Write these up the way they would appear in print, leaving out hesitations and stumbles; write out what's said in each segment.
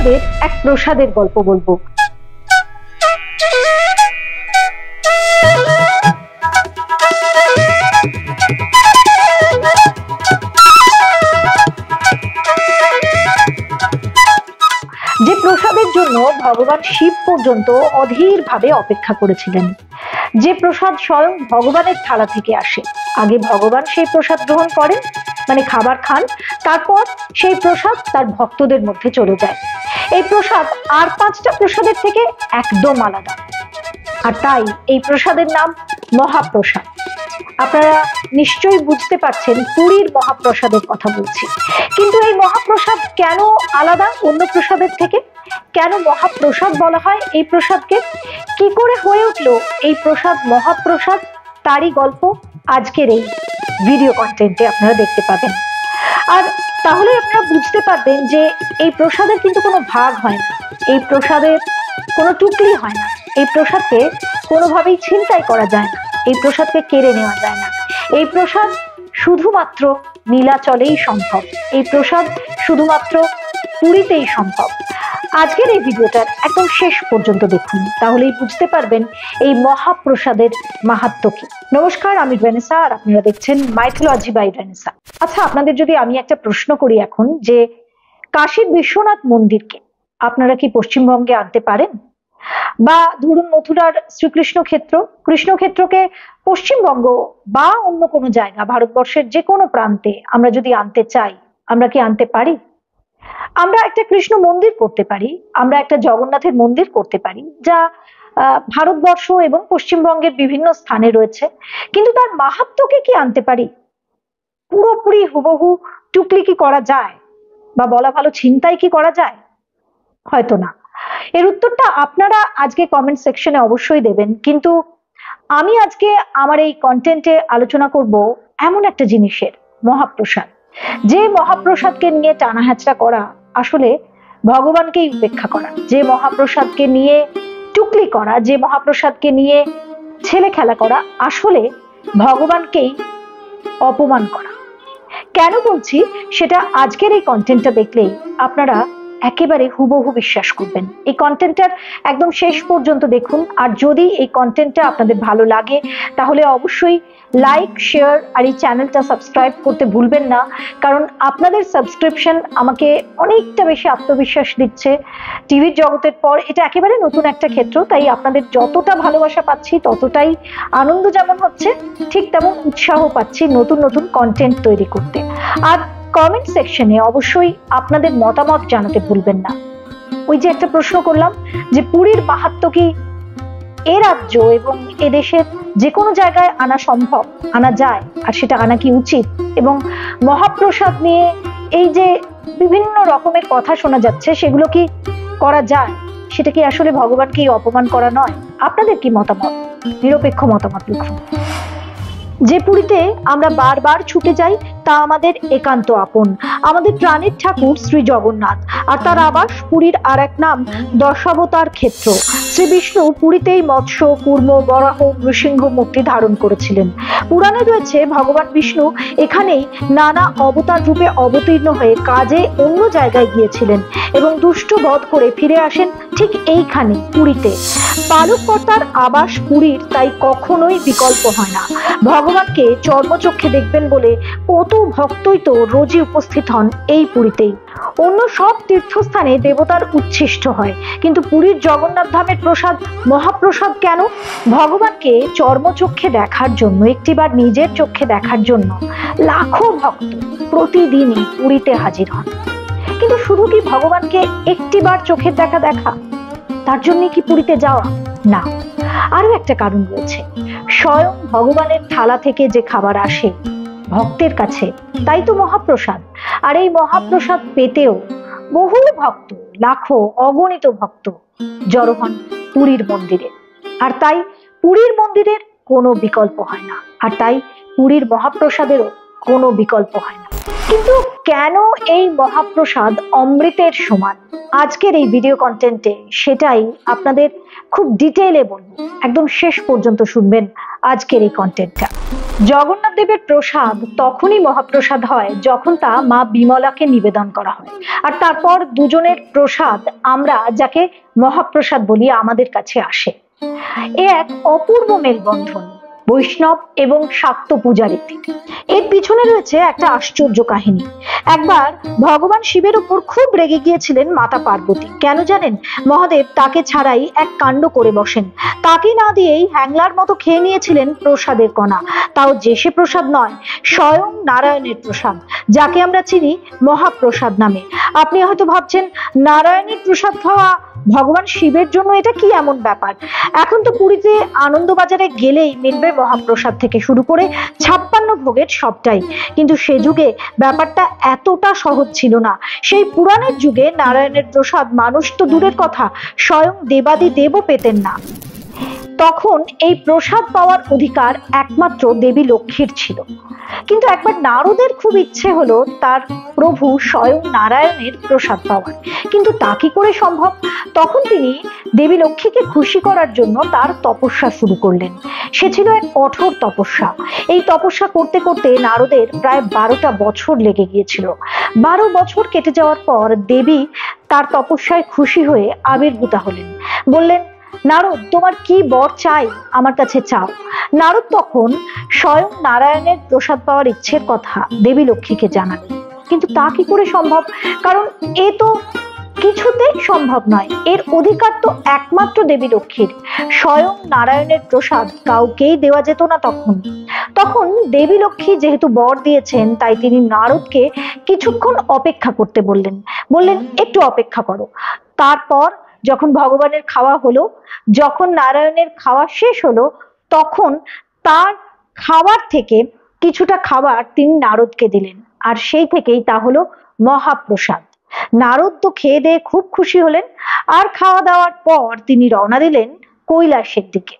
আপনাদের এক প্রসাদের গল্প বলবো। যে প্রসাদের জন্য ভগবান শিব পর্যন্ত অধীর ভাবে অপেক্ষা করেছিলেন, যে প্রসাদ স্বয়ং ভগবানের থালা থেকে আসে। আগে ভগবান সেই প্রসাদ গ্রহণ করেন, মানে খাবার খান, তারপর সেই প্রসাদ তার ভক্তদের মধ্যে চলে যায়। এই প্রসাদ আর 5টা প্রসাদের থেকে একদম আলাদা, আর তাই এই প্রসাদের নাম মহাপ্রসাদ। আপনারা নিশ্চয়ই বুঝতে পারছেন পুরীর মহাপ্রসাদের কথা বলছি। কিন্তু এই মহাপ্রসাদ কেন আলাদা অন্য প্রসাদের থেকে? কেন মহাপ্রসাদ বলা হয় এই প্রসাদকে? কি করে হয়ে উঠলো এই প্রসাদ মহাপ্রসাদ? তারই গল্প আজকের এই ভিডিও কন্টেন্টে আপনারা দেখতে পাবেন। আর তাহলে আপনারা বুঝতে পারবেন যে এই প্রসাদের কিন্তু কোনো ভাগ হয় না, এই প্রসাদের কোনো টুকলি হয় না, এই প্রসাদকে কোনোভাবেই ছিনতাই করা যায় না, এই প্রসাদকে কেড়ে নেওয়া যায় না। এই প্রসাদ শুধুমাত্র নীলাচলেই সম্ভব, এই প্রসাদ শুধুমাত্র পুরীতেই সম্ভব। আজকের এই ভিডিওটার একদম শেষ পর্যন্ত দেখুন, তাহলেই বুঝতে পারবেন এই মহাপ্রসাদের মাহাত্ম্য কি। নমস্কার, আমি ভ্যানেসা আর আপনারা দেখছেন মাইথোলজি বাই ভ্যানেসা। আচ্ছা, আপনাদের যদি আমি একটা প্রশ্ন করি এখন, যে কাশীর বিশ্বনাথ মন্দিরকে আপনারা কি পশ্চিমবঙ্গে আনতে পারেন? বা ধরুন মথুরার শ্রীকৃষ্ণ ক্ষেত্র, কৃষ্ণক্ষেত্রকে পশ্চিমবঙ্গ বা অন্য কোনো জায়গা, ভারতবর্ষের যে কোনো প্রান্তে আমরা যদি আনতে চাই, আমরা কি আনতে পারি? আমরা একটা কৃষ্ণ মন্দির করতে পারি, আমরা একটা জগন্নাথের মন্দির করতে পারি, যা ভারতবর্ষ এবং পশ্চিমবঙ্গের বিভিন্ন স্থানে রয়েছে, কিন্তু তার মাহাত্ম্যকে কি আনতে পারি? পুরোপুরি হুবহু টুকলি কি করা যায়, বা বলা ভালো ছিনতাই কি করা যায়? হয়তো না। এর উত্তরটা আপনারা আজকে কমেন্ট সেকশনে অবশ্যই দেবেন, কিন্তু আমি আজকে আমার এই কন্টেন্টে আলোচনা করব এমন একটা জিনিসের, মহাপ্রসাদ। যে মহাপ্রসাদকে নিয়ে টানা হ্যাচড়া করা আসলে ভগবানকেই উপেক্ষা করা, যে মহাপ্রসাদকে নিয়ে টুকলি করা, যে মহাপ্রসাদকে নিয়ে ছেলে খেলা করা আসলে ভগবানকেই অপমান করা। কেন বলছি সেটা আজকের এই কন্টেন্টটা দেখলেই আপনারা একেবারে হুবহু বিশ্বাস করবেন। এই কন্টেন্টটার একদম শেষ পর্যন্ত দেখুন, আর যদি এই কন্টেন্টটা আপনাদের ভালো লাগে তাহলে অবশ্যই লাইক, শেয়ার আর এই চ্যানেলটা সাবস্ক্রাইব করতে ভুলবেন না, কারণ আপনাদের সাবস্ক্রিপশন আমাকে অনেকটা বেশি আত্মবিশ্বাস দিচ্ছে। টিভির জগতের পর এটা একেবারে নতুন একটা ক্ষেত্র, তাই আপনাদের যতটা ভালোবাসা পাচ্ছি ততটাই আনন্দ যেমন হচ্ছে, ঠিক তেমন উৎসাহ পাচ্ছি নতুন নতুন কন্টেন্ট তৈরি করতে। আর কমেন্ট সেকশনে অবশ্যই আপনাদের মতামত জানাতে ভুলবেন না। ওই যে একটা প্রশ্ন করলাম যে পুরীর মাহাত্ম্য কি এ রাজ্য এবং এদেশের যে কোনো জায়গায় আনা সম্ভব, আনা যায়, আর সেটা আনা কি উচিত? এবং মহাপ্রসাদ নিয়ে এই যে বিভিন্ন রকমের কথা শোনা যাচ্ছে, সেগুলো কি করা যায়? সেটা কি আসলে ভগবানকেই অপমান করা নয়? আপনাদের কি মতামত? নিরপেক্ষ মতামত লিখুন। যে পুরীতে আমরা বারবার ছুটে যাই তা আমাদের একান্ত আপন, আমাদের প্রাণের ঠাকুর শ্রী জগন্নাথ, আর তার আবাস পুরীর আর এক নাম দশাবতার ক্ষেত্র। শ্রী বিষ্ণু পুরীতেই মৎস্য, কূর্ম, বরাহ, নৃসিংহ মূর্তি ধারণ করেছিলেন। পুরাণে রয়েছে ভগবান বিষ্ণু এখানেই নানা অবতার রূপে অবতীর্ণ হয়ে কাজে অন্য জায়গায় গিয়েছিলেন এবং দুষ্ট বধ করে ফিরে আসেন ঠিক এইখানে পুরীতে। পালককর্তার আবাস পুরীর তাই কখনোই বিকল্প হয় না। ভগবানকে চর্মচক্ষে দেখবেন বলে কত ভক্তই তো রোজই উপস্থিত হন এই পুরীতেই। অন্য সব তীর্থস্থানে দেবতার উচ্ছিষ্ট হয়, কিন্তু পুরীর জগন্নাথ ধামের প্রসাদ মহাপ্রসাদ কেন? ভগবানকে চর্মচক্ষে দেখার জন্য, একটিবার নিজের চোখে দেখার জন্য লাখো ভক্ত প্রতিদিনই পুরীতে হাজির হন। কিন্তু শুধু কি ভগবানকে একটিবার চোখের দেখা, তার জন্য কি পুরীতে যাওয়া? না, আরো একটা কারণ রয়েছে। স্বয়ং ভগবানের থালা থেকে যে খাবার আসে ভক্তের কাছে, তাই তো মহাপ্রসাদ। আর এই মহাপ্রসাদ পেতেও বহু ভক্ত, লাখো অগণিত ভক্ত জড়ো হন পুরীর মন্দিরে। আর তাই পুরীর মন্দিরের কোনো বিকল্প হয় না, আর তাই পুরীর মহাপ্রসাদেরও কোনো বিকল্প হয় না। কিন্তু কেন এই মহাপ্রসাদ অমৃতের সমান? আজকের এই ভিডিও কন্টেন্টে সেটাই আপনাদের খুব ডিটেইলে বলবো, একদম শেষ পর্যন্ত শুনবেন আজকের এই কন্টেন্টটা। জগন্নাথ দেবের প্রসাদ তখনই মহাপ্রসাদ হয় যখন তা মা বিমলাকে নিবেদন করা হয়, আর তারপর দুজনের প্রসাদ আমরা যাকে মহাপ্রসাদ বলি আমাদের কাছে আসে। এ এক অপূর্ব মেলবন্ধন বৈষ্ণব এবং শাক্ত পূজা রীতি। এর পিছনে রয়েছে একটা আশ্চর্য কাহিনী। একবার ভগবান শিবের উপর খুব রেগে গিয়েছিলেন মাতা পার্বতী। কেন জানেন? মহাদেব তাকে ছাড়াই এক কাণ্ড করে বসেন। তাকে না দিয়েই হ্যাংলার মতো খেয়ে নিয়েছিলেন প্রসাদের কণা, তাও যে সে প্রসাদ নয়, স্বয়ং নারায়ণের প্রসাদ, যাকে আমরা চিনি মহাপ্রসাদ নামে। আপনি হয়তো ভাবছেন নারায়ণের প্রসাদ খাওয়া ভগবান শিবের জন্য এটা কি এমন ব্যাপার? এখন তো পুরীতে আনন্দবাজারে গেলেই মিলবে মহাপ্রসাদ থেকে শুরু করে 56 ভোগের সবটাই, কিন্তু সে যুগে ব্যাপারটা এতটা সহজ ছিল না। সেই পুরাণের যুগে নারায়ণের প্রসাদ মানুষ তো দূরের কথা, স্বয়ং দেবাদি দেবও পেতেন না। তখন এই প্রসাদ পাওয়ার অধিকার একমাত্র দেবী লক্ষ্মীর ছিল। কিন্তু একবার নারদের খুব ইচ্ছে হলো তার প্রভু স্বয়ং নারায়ণের প্রসাদ পাওয়ার, কিন্তু তা কি করে সম্ভব? তখন তিনি দেবী লক্ষ্মীকে খুশি করার জন্য তার তপস্যা শুরু করলেন। সে ছিল এক কঠোর তপস্যা। এই তপস্যা করতে করতে নারদের প্রায় 12টা বছর লেগে গিয়েছিল। 12 বছর কেটে যাওয়ার পর দেবী তার তপস্যায় খুশি হয়ে আবির্ভূতা হলেন। বললেন, নারদ, তোমার কি বর চাই আমার কাছে চাও। নারদ তখন স্বয়ং নারায়ণের প্রসাদ পাওয়ার ইচ্ছের কথা দেবী লক্ষ্মীকে জানালেন, কিন্তু তা কি করে সম্ভব? কারণ এ তো কিছুতেই সম্ভব নয়। এর অধিকার তো একমাত্র দেবী লক্ষ্মীর। স্বয়ং নারায়ণের প্রসাদ কাউকেই দেওয়া যেত না তখন দেবী লক্ষ্মী যেহেতু বর দিয়েছেন, তাই তিনি নারদকে কিছুক্ষণ অপেক্ষা করতে বললেন। একটু অপেক্ষা করো। তারপর যখন ভগবানের খাওয়া হলো, যখন নারায়ণের খাওয়া শেষ হলো, তখন তার খাবার থেকে কিছুটা খাবার তিনি নারদকে দিলেন, আর সেই থেকেই তা হলো মহাপ্রসাদ। নারদ তো খেয়ে দিয়ে খুব খুশি হলেন, আর খাওয়া দাওয়ার পর তিনি রওনা দিলেন কৈলাসের দিকে।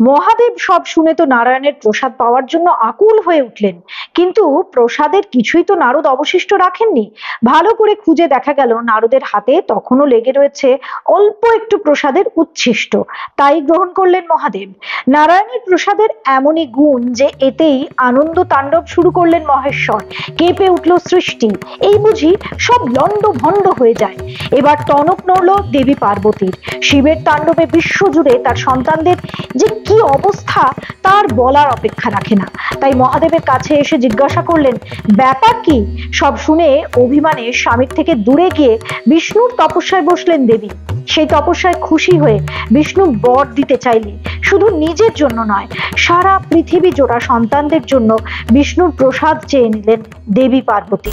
মহাদেব সব শুনে তো নারায়ণের প্রসাদ পাওয়ার জন্য আকুল হয়ে উঠলেন, কিন্তু প্রসাদের কিছুই তো নারদ অবশিষ্ট রাখেননি। ভালো করে খুঁজে দেখা গেল নারদের হাতে তখনও লেগে রয়েছে অল্প একটু প্রসাদের উচ্ছিষ্ট। তাই গ্রহণ করলেন মহাদেব। নারায়ণের প্রসাদের এমনই গুণ যে এতেই আনন্দ তাণ্ডব শুরু করলেন মহেশ্বর। কেঁপে উঠল সৃষ্টি। এই বুঝি সব লন্ড ভন্ড হয়ে যায়। এবার টনক নড়ল দেবী পার্বতীর। শিবের তাণ্ডবে বিশ্বজুড়ে তার সন্তানদের যে কি অবস্থা তার বলার অপেক্ষা রাখে না। তাই মহাদেবের কাছে এসে জিজ্ঞাসা করলেন, ব্যাপার কি? সব শুনে অভিমানে স্বামীর থেকে দূরে গিয়ে বিষ্ণুর তপস্যায় বসলেন দেবী। সেই তপস্যায় খুশি হয়ে বিষ্ণু বর দিতে চাইলে শুধু নিজের জন্য নয়, সারা পৃথিবী জোড়া সন্তানদের জন্য বিষ্ণুর প্রসাদ চেয়ে নিলেন দেবী পার্বতী।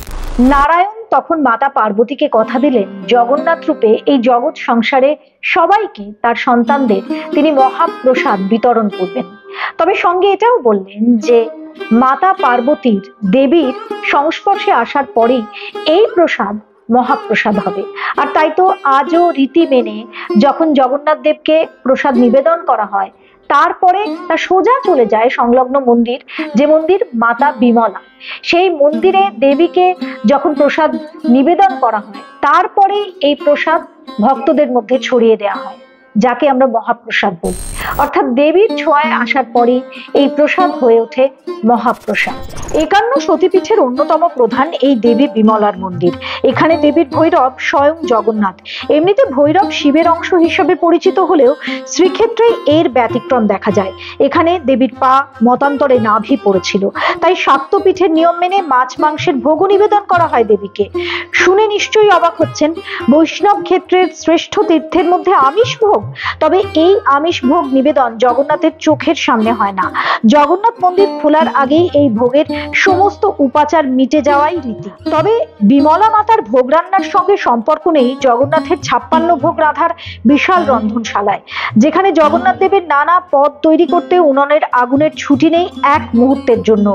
নারায়ণ তখন মাতা পার্বতীকে কথা দিলেন জগন্নাথ রূপে এই জগৎ সংসারে সবাইকে, তার সন্তানদের তিনি মহাপ্রসাদ বিতরণ করবেন। তবে সঙ্গে এটাও বললেন যে মাতা পার্বতীর দেবীর সংস্পর্শে আসার পরেই এই প্রসাদ মহাপ্রসাদ হবে। আর তাই তো আজও রীতি মেনে যখন জগন্নাথ দেবকে প্রসাদ নিবেদন করা হয়, তারপরে তা সোজা চলে যায় সংলগ্ন মন্দির, যে মন্দির মাতা বিমলা। সেই মন্দিরে দেবীকে যখন প্রসাদ নিবেদন করা হয়, তারপরে এই প্রসাদ ভক্তদের মধ্যে ছড়িয়ে দেওয়া হয়, যাকে আমরা মহাপ্রসাদ বলি। অর্থাৎ দেবীর ছোঁয়ায় আসার পরে এই প্রসাদ হয়ে ওঠে মহাপ্রসাদ। 51 সতীপীঠের অন্যতম প্রধান এই দেবী বিমলার মন্দির। এখানে দেবীর ভৈরব স্বয়ং জগন্নাথ। এমনিতে ভৈরব শিবের অংশ হিসেবে পরিচিত হলেও শ্রীক্ষেত্রে এর ব্যতিক্রম দেখা যায়। এখানে দেবীর পা মতান্তরে নাভি পড়েছিল, তাই শাক্তপীঠের নিয়ম মেনে মাছ মাংসের ভোগ নিবেদন করা হয় দেবীকে। শুনে নিশ্চয়ই অবাক হচ্ছেন, বৈষ্ণব ক্ষেত্রের শ্রেষ্ঠ তীর্থের মধ্যে আমিষ ভোগ। তবে এই আমিষ ভোগ নিবেদন জগন্নাথের চোখের সামনে হয় না। জগন্নাথ মন্দির খোলার আগেই এই ভোগের সমস্ত উপাচার মিটে যাওয়াই রীতি। তবে বিমলা মাতার ভোগ রান্নার সঙ্গে সম্পর্ক নেই জগন্নাথের 56 ভোগ রাধার বিশাল রন্ধনশালায়, যেখানে জগন্নাথ দেবের নানা পদ তৈরি করতে উনুনের আগুনের ছুটি নেই এক মুহূর্তের জন্য।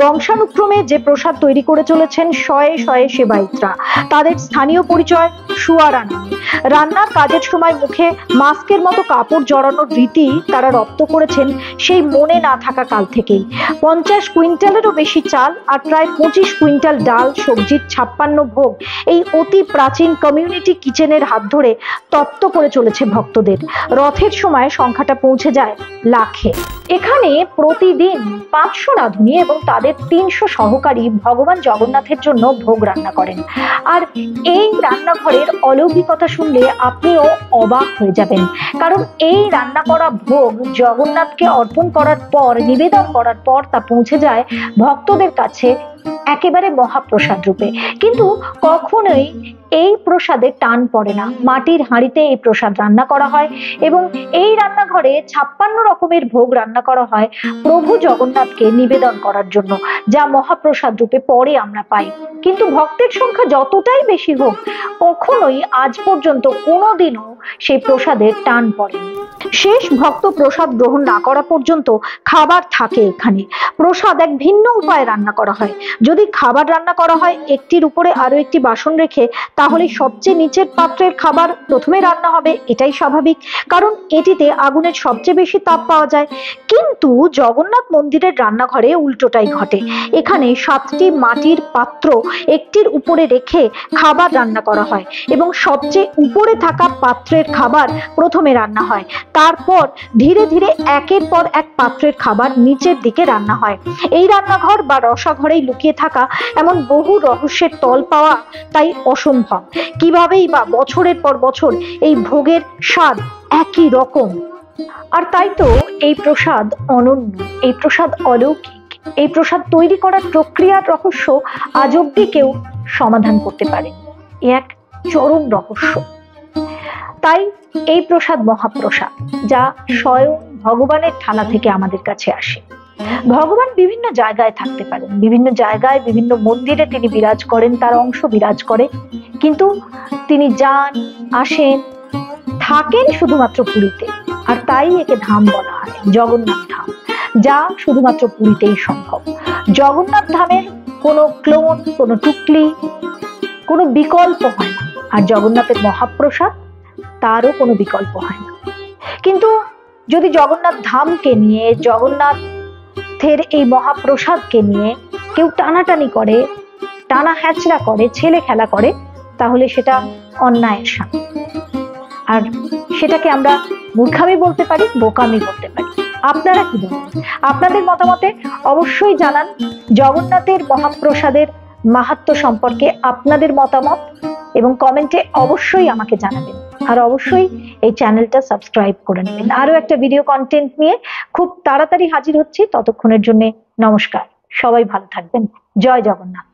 বংশানুক্রমে যে প্রসাদ তৈরি করে চলেছেন শয়ে শয়ে সেবায়িতরা, তাদের স্থানীয় পরিচয় সুয়ারা নামে। রান্নার কাজের সময় মুখে মা মাস্কের মতো কাপড় জড়ানোর রীতি তারা রপ্ত করেছেন সেই মনে না থাকা কাল থেকেই। 50 কুইন্টালেরও বেশি চাল আর প্রায় 25 কুইন্টাল ডাল, সবজির 56 ভোগ এই অতি প্রাচীন কমিউনিটি কিচেনের হাত ধরে তপ্ত করে চলেছে ভক্তদের। রথের সময় সংখ্যাটা পৌঁছে যায় লাখে। এখানে প্রতিদিন 500 রাঁধুনি এবং তাদের 300 সহকারী ভগবান জগন্নাথের জন্য ভোগ রান্না করেন। আর এই রান্নাঘরের অলৌকিকতা শুনলে আপনিও অবাক হয়ে যাবেন, কারণ এই রান্না করা ভোগ জগন্নাথকে অর্পণ করার পর, নিবেদন করার পর তা পৌঁছে যায় ভক্তদের কাছে একেবারে মহাপ্রসাদ রূপে। কিন্তু কখনোই এই প্রসাদে টান পড়ে না। মাটির হাঁড়িতে এই প্রসাদ রান্না করা হয় এবং এই রান্নাঘরে 56 রকমের ভোগ রান্না করা হয় প্রভু জগন্নাথকে নিবেদন করার জন্য, যা মহাপ্রসাদ রূপে পরে আমরা পাই। কিন্তু ভক্তের সংখ্যা যতটাই বেশি হোক, কখনোই আজ পর্যন্ত কোনোদিনও সেই প্রসাদের টান পড়েনি। শেষ ভক্ত প্রসাদ গ্রহণ না করা পর্যন্ত খাবার থাকে এখানে। প্রসাদ এক ভিন্ন উপায়ে রান্না করা হয়। যদি খাবার রান্না করা হয় একটির উপরে আরো একটি বাসন রেখে, তাহলে সবচেয়ে নিচের পাত্রের খাবার প্রথমে রান্না হবে, এটাই স্বাভাবিক, কারণ এটিতে আগুনের সবচেয়ে বেশি তাপ পাওয়া যায়। কিন্তু জগন্নাথ মন্দিরের রান্নাঘরে উল্টোটাই ঘটে। এখানে 7টি মাটির পাত্র একটির উপরে রেখে খাবার রান্না করা হয় এবং সবচেয়ে উপরে থাকা পাত্রের খাবার প্রথমে রান্না হয়। তারপর ধীরে ধীরে একের পর এক পাত্রের খাবার নিচের দিকে রান্না হয়। এই রান্নাঘর বা রসাঘরেই লুকিয়ে থাকা এমন বহু রহস্যের তল পাওয়া তাই অসম্ভব। কিভাবেই বা বছরের পর বছর এই ভোগের স্বাদ একই রকম। আর তাই তো এই প্রসাদ অনন্য, এই প্রসাদ অলৌকিক। এই প্রসাদ তৈরি করার প্রক্রিয়ার রহস্য আজ অব্দি কেউ সমাধান করতে পারে। এক চরম রহস্য। তাই এই প্রসাদ মহাপ্রসাদ, যা স্বয়ং ভগবানের থালা থেকে আমাদের কাছে আসে। ভগবান বিভিন্ন জায়গায় থাকতে পারেন, বিভিন্ন জায়গায় বিভিন্ন মন্দিরে তিনি বিরাজ করেন, তার অংশ বিরাজ করে, কিন্তু তিনি যান, আসেন, থাকেন শুধুমাত্র পুরীতে। আর তাই একে ধাম বলা হয়, জগন্নাথ ধাম, যা শুধুমাত্র পুরীতেই সম্ভব। জগন্নাথ ধামের কোনো ক্লোন, কোনো টুকলি, কোনো বিকল্প হয় না। আর জগন্নাথের মহাপ্রসাদ, তারও কোনো বিকল্প হয় না। কিন্তু যদি জগন্নাথ ধামকে নিয়ে, জগন্নাথের এই মহাপ্রসাদকে নিয়ে কেউ টানাটানি করে, টানা হ্যাচড়া করে, ছেলে খেলা করে, তাহলে সেটা অন্যায়ের সামিল। আর সেটাকে আমরা মূর্খামি বলতে পারি, বোকামি বলতে পারি। আপনারা কি বলেন? আপনাদের মতামতে অবশ্যই জানান। জগন্নাথের মহাপ্রসাদের মাহাত্ম্য সম্পর্কে আপনাদের মতামত এবং কমেন্টে অবশ্যই আমাকে জানাবেন। আর অবশ্যই এই চ্যানেলটা সাবস্ক্রাইব করে নেবেন। আরো একটা ভিডিও কন্টেন্ট নিয়ে খুব তাড়াতাড়ি হাজির হচ্ছি। ততক্ষণের জন্য নমস্কার। সবাই ভালো থাকবেন। জয় জগন্নাথ।